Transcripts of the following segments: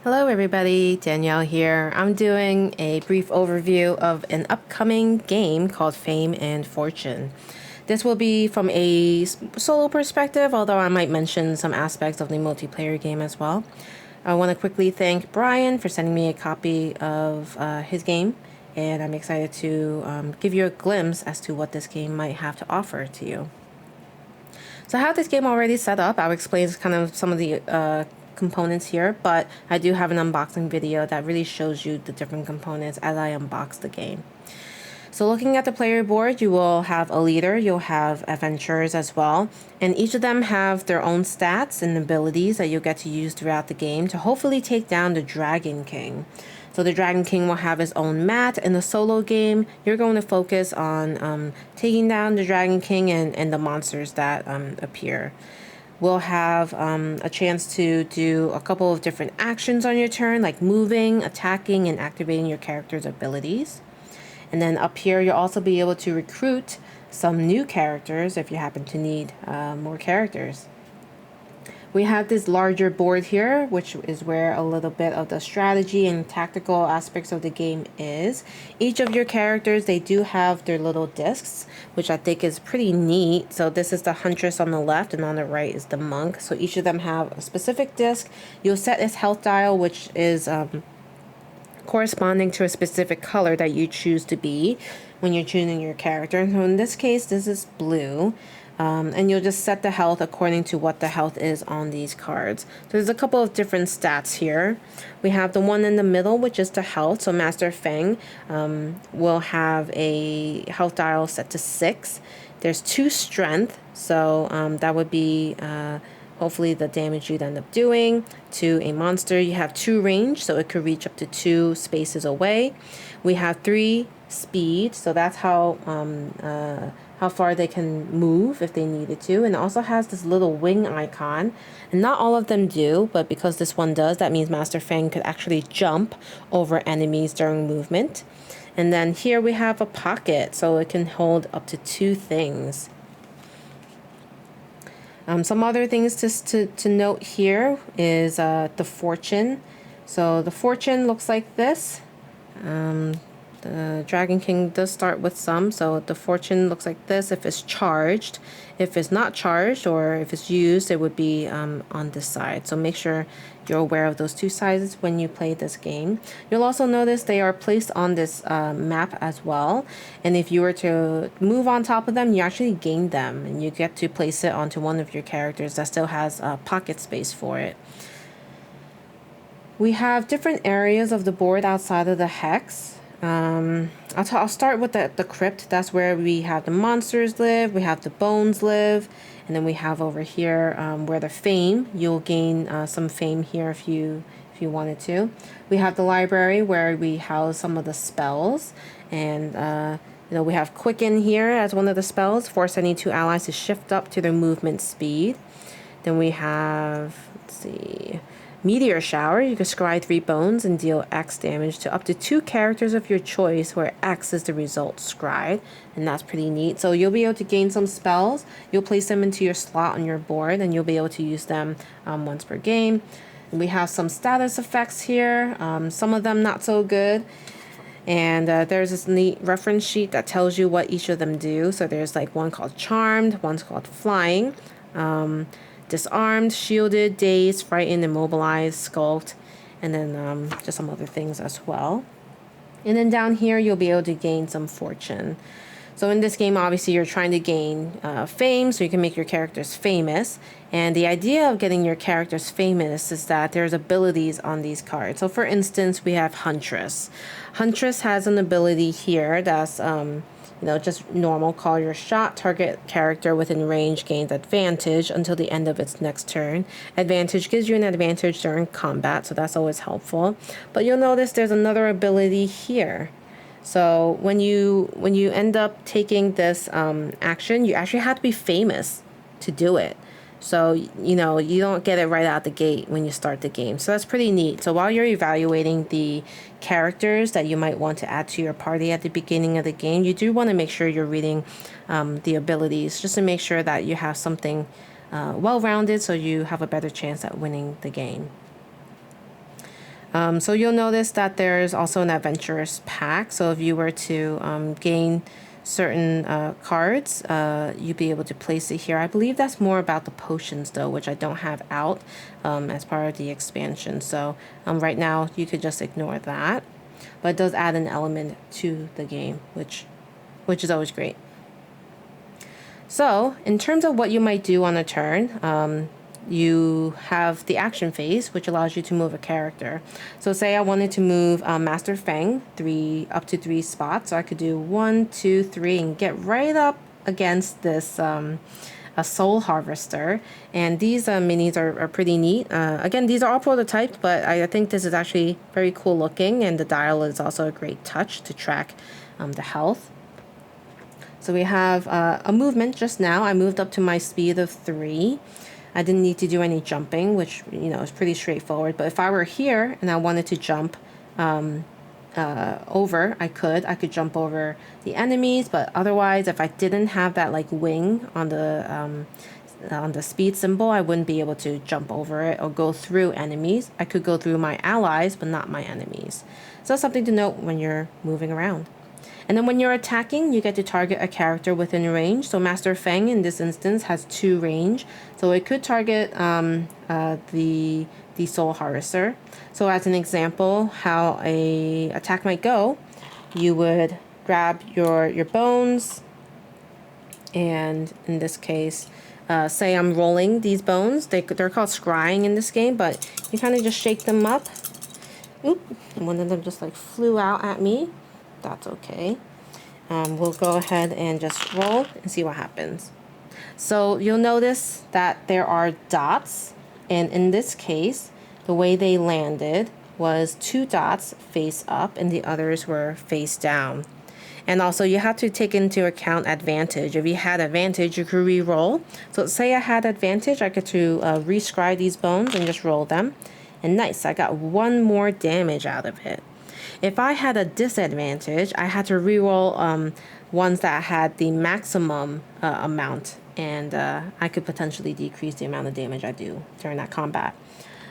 Hello everybody, Danielle here. I'm doing a brief overview of an upcoming game called Fame and Fortune. This will be from a solo perspective, although I might mention some aspects of the multiplayer game as well. I want to quickly thank Brian for sending me a copy of his game, and I'm excited to give you a glimpse as to what this game might have to offer to you. So I have this game already set up. I'll explain kind of some of the components here, but I do have an unboxing video that really shows you the different components as I unbox the game. So looking at the player board, you will have a leader, you'll have adventurers as well, and each of them have their own stats and abilities that you'll get to use throughout the game to hopefully take down the Dragon King. So the Dragon King will have his own mat. In the solo game, you're going to focus on taking down the Dragon King and the monsters that appear. We'll have a chance to do a couple of different actions on your turn, like moving, attacking, and activating your character's abilities. And then up here, you'll also be able to recruit some new characters if you happen to need more characters. We have this larger board here, which is where a little bit of the strategy and tactical aspects of the game is. Each of your characters, they do have their little discs, which I think is pretty neat. So this is the Huntress on the left, and on the right is the Monk. So each of them have a specific disc. You'll set this health dial, which is corresponding to a specific color that you choose to be when you're choosing your character. So in this case, this is blue. And you'll just set the health according to what the health is on these cards. So there's a couple of different stats here. We have the one in the middle, which is the health. So Master Feng will have a health dial set to 6. There's 2 strength, so that would be hopefully the damage you'd end up doing to a monster. You have 2 range, so it could reach up to 2 spaces away. We have 3 speed, so that's how far they can move if they needed to. And it also has this little wing icon, and not all of them do, but because this one does, that means Master Fang could actually jump over enemies during movement. And then here we have a pocket, so it can hold up to 2 things. Some other things to note here is the fortune. So the fortune looks like this. The Dragon King does start with some, so the fortune looks like this if it's charged. If it's not charged or if it's used, it would be on this side. So make sure you're aware of those 2 sizes when you play this game. You'll also notice they are placed on this map as well. And if you were to move on top of them, you actually gain them, and you get to place it onto one of your characters that still has pocket space for it. We have different areas of the board outside of the hex. I'll start with the crypt. That's where we have the monsters live, we have the bones live, and then we have over here where the fame. You'll gain some fame here if you wanted to. We have the library where we house some of the spells, and we have quicken here as one of the spells. Force any 2 allies to shift up to their movement speed. Then we have, let's see, Meteor Shower. You can scry 3 bones and deal X damage to up to 2 characters of your choice, where X is the result scried, and that's pretty neat. So you'll be able to gain some spells. You'll place them into your slot on your board, and you'll be able to use them once per game. And we have some status effects here. Some of them not so good. And there's this neat reference sheet that tells you what each of them do. So there's like one called Charmed, one's called Flying. Disarmed, shielded, dazed, frightened, immobilized, skulked, and then just some other things as well. And then down here, you'll be able to gain some fortune. So in this game, obviously, you're trying to gain fame, so you can make your characters famous. And the idea of getting your characters famous is that there's abilities on these cards. So for instance, we have Huntress. Huntress has an ability here that's just normal. Call your shot. Target character within range gains advantage until the end of its next turn. Advantage gives you an advantage during combat, so that's always helpful. But you'll notice there's another ability here. So when you end up taking this action, you actually have to be famous to do it. So, you don't get it right out the gate when you start the game. So that's pretty neat. So while you're evaluating the characters that you might want to add to your party at the beginning of the game, you do want to make sure you're reading the abilities, just to make sure that you have something well-rounded so you have a better chance at winning the game. So you'll notice that there's also an adventurous pack. So if you were to gain certain cards, you'd be able to place it here. I believe that's more about the potions though, which I don't have out as part of the expansion. So right now you could just ignore that. But it does add an element to the game, which is always great. So in terms of what you might do on a turn, you have the action phase, which allows you to move a character. So say I wanted to move Master Feng up to 3 spots. So I could do 1, 2, 3 and get right up against this a soul harvester. And these minis are pretty neat. Again, these are all prototyped, but I think this is actually very cool looking, and the dial is also a great touch to track the health. So we have a movement just now. I moved up to my speed of 3. I didn't need to do any jumping, which, you know, is pretty straightforward. But if I were here and I wanted to jump over, I could jump over the enemies. But otherwise, if I didn't have that like wing on the speed symbol, I wouldn't be able to jump over it or go through enemies. I could go through my allies, but not my enemies. So that's something to note when you're moving around. And then when you're attacking, you get to target a character within range. So Master Feng in this instance has 2 range. So it could target the Soul Harvester. So as an example, how a attack might go, you would grab your bones, and in this case, say I'm rolling these bones. They're called scrying in this game, but you kind of just shake them up. Oop, and one of them just like flew out at me. That's okay. We'll go ahead and just roll and see what happens. So you'll notice that there are dots, and in this case, the way they landed was 2 dots face up and the others were face down. And also you have to take into account advantage. If you had advantage, you could re-roll. So say I had advantage, I get to re-scry these bones and just roll them. And nice, I got 1 more damage out of it. If I had a disadvantage, I had to re-roll ones that had the maximum amount, and I could potentially decrease the amount of damage I do during that combat.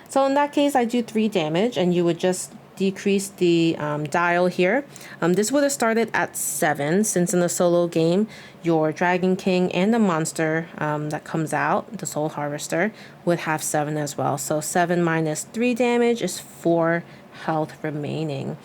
So in that case, I do 3 damage, and you would just decrease the dial here. This would have started at 7, since in the solo game, your Dragon King and the monster that comes out, the Soul Harvester, would have 7 as well. So 7 minus 3 damage is 4 health remaining.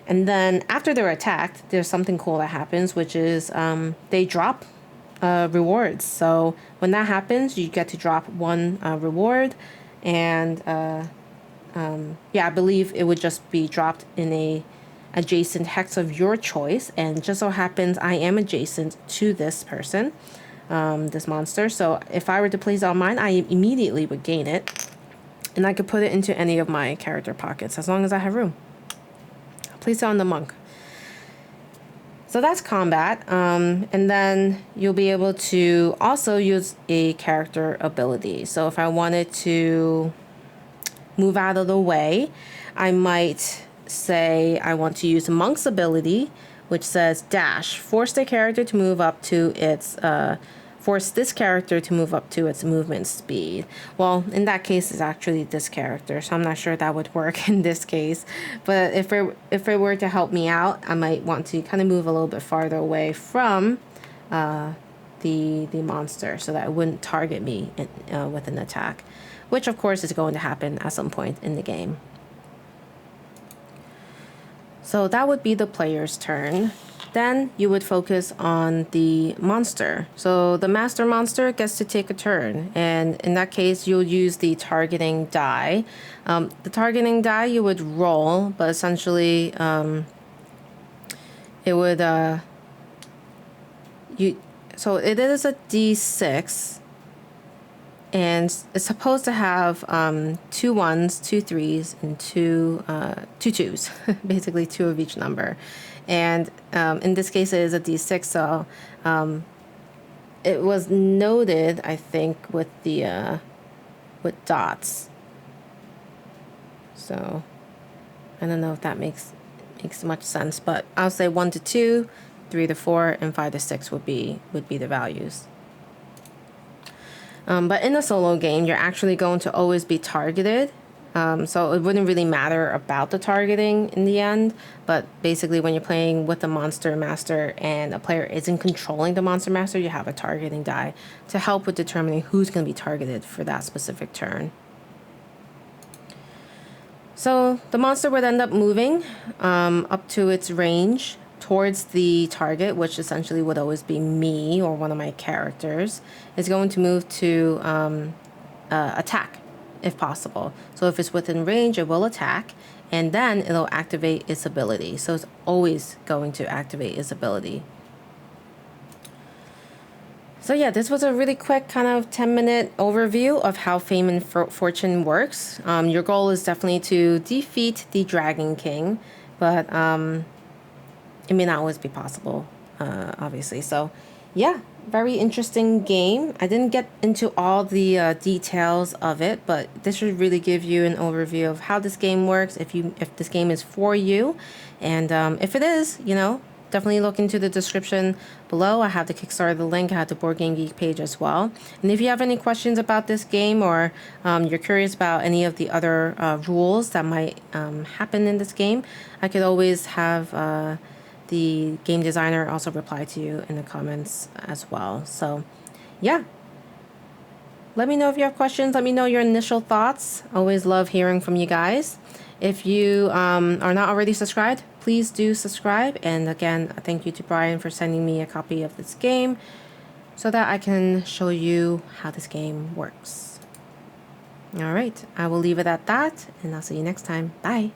And then after they're attacked, there's something cool that happens, which is they drop rewards. So when that happens, you get to drop 1 reward, and yeah, I believe it would just be dropped in a adjacent hex of your choice, and just so happens I am adjacent to this person, this monster. So if I were to place it on mine, I immediately would gain it, and I could put it into any of my character pockets as long as I have room. I'll place it on the monk. So that's combat, and then you'll be able to also use a character ability. So if I wanted to move out of the way, I might say I want to use Monk's ability, which says dash, force this character to move up to its movement speed. Well, in that case, it's actually this character, so I'm not sure that would work in this case. But if it were to help me out, I might want to kind of move a little bit farther away from the monster, so that it wouldn't target me with an attack, which of course is going to happen at some point in the game. So that would be the player's turn. Then you would focus on the monster. So the master monster gets to take a turn, and in that case you'll use the targeting die. The targeting die you would roll, but essentially it would so it is a d6, and it's supposed to have 2 1s, 2 3s, and 2 2s, basically 2 of each number. And in this case, it is a d6, so it was noted, I think, with the with dots. So I don't know if that makes much sense, but I'll say 1 to 2, 3 to 4, and 5 to 6 would be the values. But in a solo game, you're actually going to always be targeted So it wouldn't really matter about the targeting in the end, but basically when you're playing with the monster master and a player isn't controlling the monster master, you have a targeting die to help with determining who's going to be targeted for that specific turn. So the monster would end up moving up to its range towards the target, which essentially would always be me or one of my characters. Is going to move to attack if possible. So if it's within range, it will attack, and then it'll activate its ability. So it's always going to activate its ability. So yeah, this was a really quick kind of 10-minute overview of how Fame and Fortune works. Your goal is definitely to defeat the Dragon King, but it may not always be possible, obviously. So yeah, very interesting game. I didn't get into all the details of it, but this should really give you an overview of how this game works, if this game is for you. And if it is, you know, definitely look into the description below. I have the Kickstarter, the link. I have the Board Game Geek page as well. And if you have any questions about this game, or you're curious about any of the other rules that might happen in this game, I could always have the game designer also reply to you in the comments as well. So yeah, let me know if you have questions. Let me know your initial thoughts. Always love hearing from you guys. If you are not already subscribed, please do subscribe. And again, thank you to Brian for sending me a copy of this game so that I can show you how this game works. All right, I will leave it at that, and I'll see you next time. Bye.